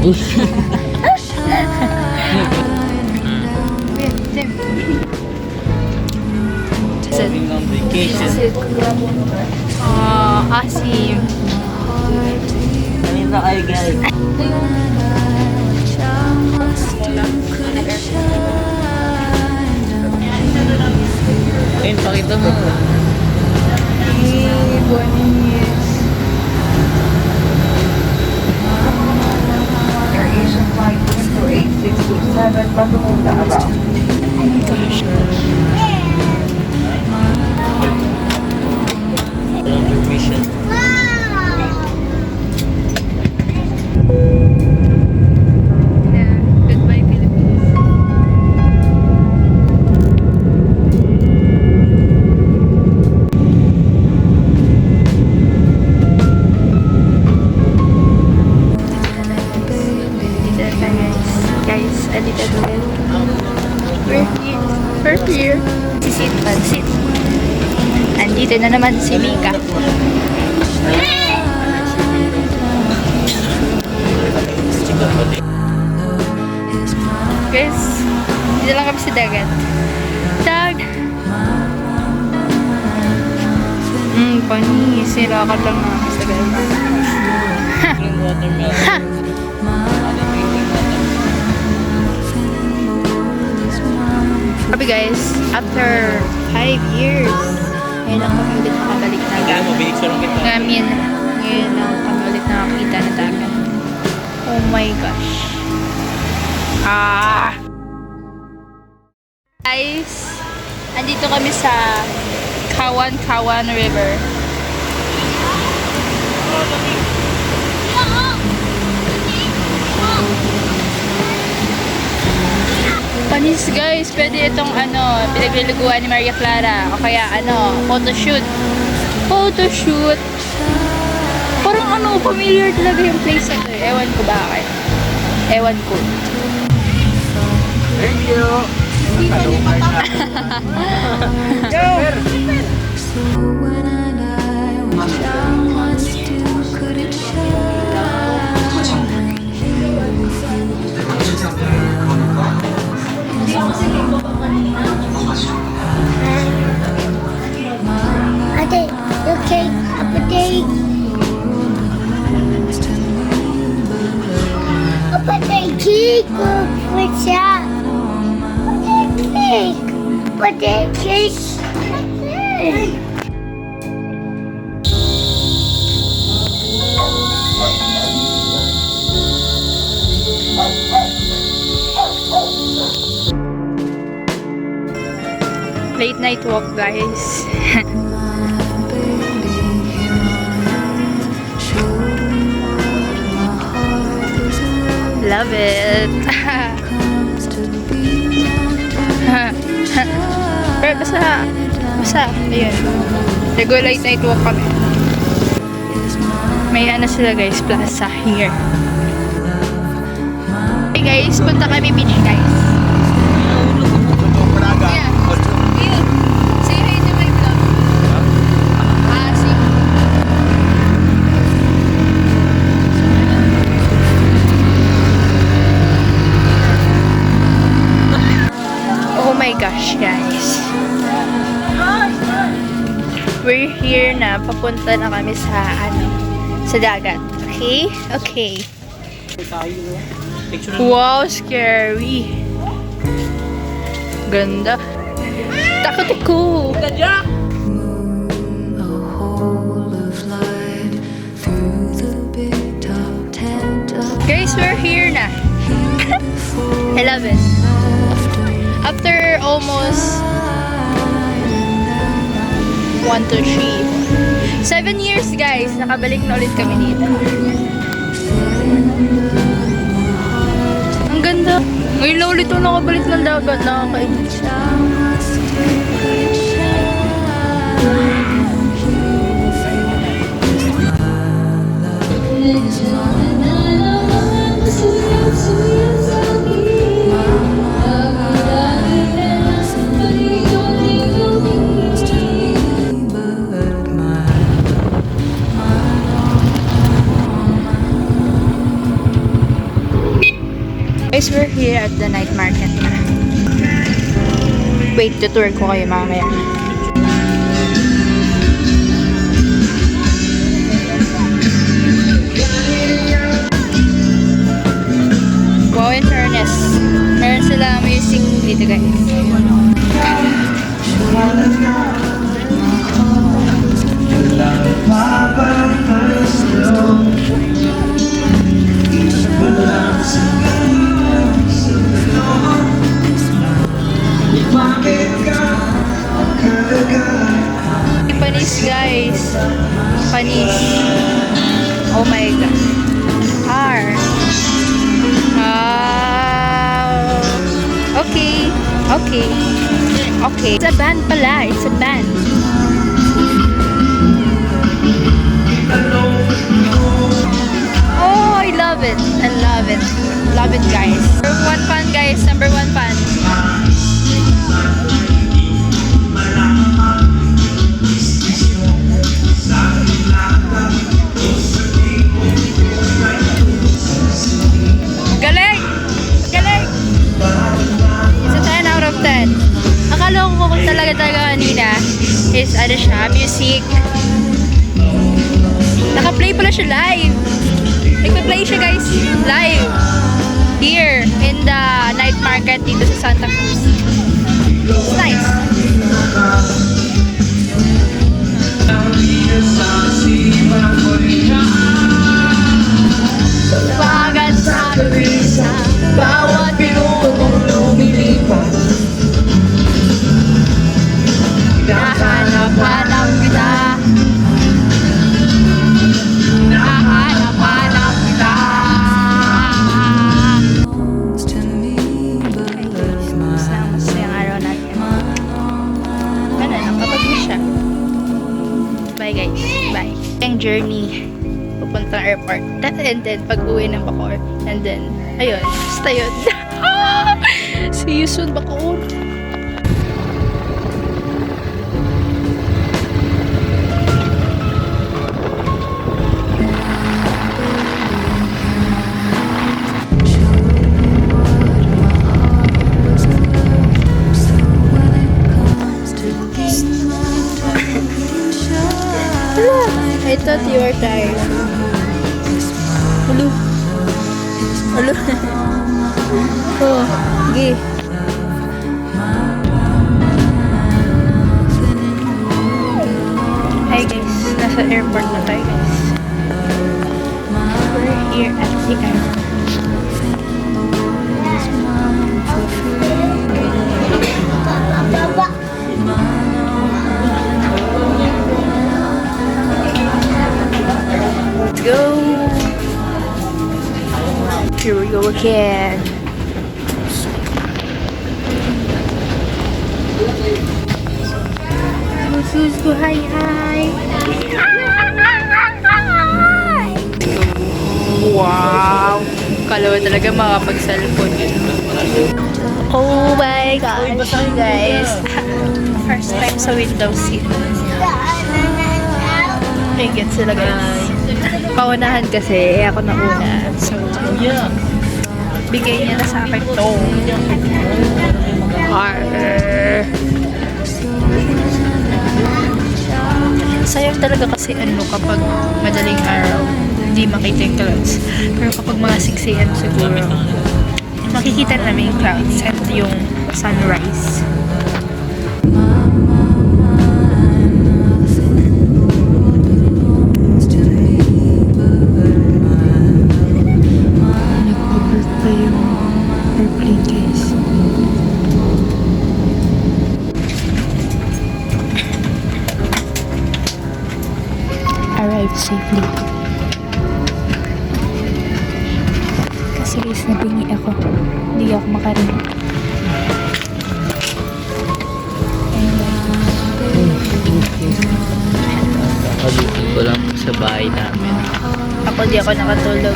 Ush. Going on vacation. Oh, asim. Kanina kayo guys. Ayun, pakita mo. Bonis. Asian flight window 8627 patungong Davao. Oh my gosh. Mission. Yeah. Goodbye, Philippines. Dito na guys. Guys, andito na. We're here. We're here. Sisit, pansit. Andito na naman si Mika. Guys, dito lang kami sa dagat. Dag! Panis. Silakan lang namin sa dagat. Yung watermelon. Ha! Sabi guys, after 5 years, ngayon lang kami ulit nakabalik na Kaya dagat. mabilis ko lang kita. Ngayon lang kami ulit nakakita na dagat. Oh my gosh. Guys, andito kami sa Kawan River. Panis guys, pwede itong pinagliliguan ni Maria Clara o kaya photoshoot. Photoshoot. Parang familiar talaga yung place na to. Ewan ko bakit. Ewan ko. Thank you. Ate, okay, apatay. Apatay cake, what's that? Apatay cake. Late night walk guys. Love it. Pero basta, ayun. Nag-go late night walk kami. May sila guys, plaza here. Hey guys, punta kami beach guys. Yeah. Ayun. Say hi to my vlog. Sige. Oh my gosh, guys. We're here na. Papunta na kami sa dagat. Okay? Okay. Wow, scary. Ganda. Takot ako. Guys, we're here na. 11. After almost 1, 2, 3, 7 years guys, nakabalik na ulit kami dito. Ang ganda. Ngayon lang ulit ako nakabalik ng dagat. Nakakainis. Guys, we're here at the night market na. Wait, tutour ko kayo mamaya. Wow, in fairness, meron sila music dito guys. Panis guys. Panis. Oh my god. R. Okay. Okay. Okay. It's a band pala. It's a band. Oh, I love it. I love it. Love it guys. Number one fan guys. Number one fan. Galing! Galing! It's a 10 out of 10. Akala ko kung talaga kanina is ano siya, music. Naka-play pala siya live. Nagpa-play siya guys, live. Here, in the night market dito sa Santa Cruz. It's nice. Pagad sa brisa, bawat pinutong lumilipas. Nahanap-hanap kita. Nahanap-hanap kita. Masayang araw natin. Ano, nakapag-wish siya. Bye guys. Bye. Ang journey papuntang airport. And then, pag-uwi ng Bacoor. And then, ayun. Basta yun. See you soon, Bacoor. I thought you were tired. Hello. Hello. Oh, okay. Hi guys, nasa airport na tayo guys. We're here at the airport. Go! Here we go again. Go, hi, hi! Wow! Kalawa talaga makapag-cellphone yun. Oh my gosh, guys! First time sa window seat. Higit sila guys. Paunahan kasi, ako na una. So, bigay niya na sa akin to. Sayang talaga kasi ano kapag madaling araw, hindi makita yung clouds. Pero kapag mga 6 AM siguro, makikita namin yung clouds at yung sunrise. Arrived safely. Kasi guys, nabingi ako. Hindi ako makarinig. Nakabutin ko lang sa bahay namin. Ako di ako nakatulog.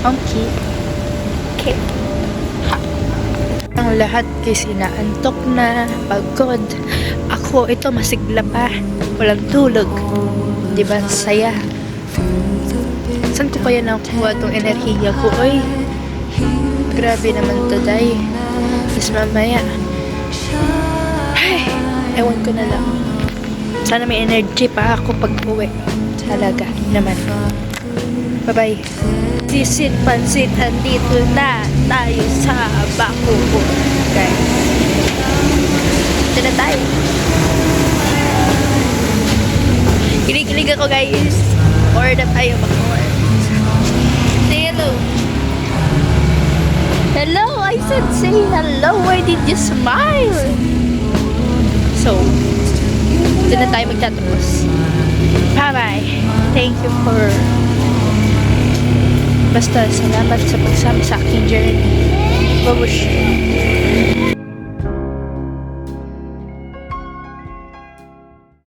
Okay. Okay. Ang lahat kasi naantok na, pagod. Ako, ito masigla pa. Walang tulog. Diba? Saya. Saan ko kaya nakuha tong enerhiya ko? Oy, grabe naman to, day. Tapos mamaya, ay, ewan ko na lang. Sana may energy pa ako pag uwi. Talaga naman. Bye-bye. Sisit pansit, andito na tayo sa Bakubo, guys. Ito na tayo. Kilig-kilig ako, guys. Order na tayo, Bakubo. Hello. Hello, I said say hello. Why did you smile? So, ito na tayo magtatapos. Bye-bye. Thank you for... Basta, salamat sa pagsama sa aking journey. Babush.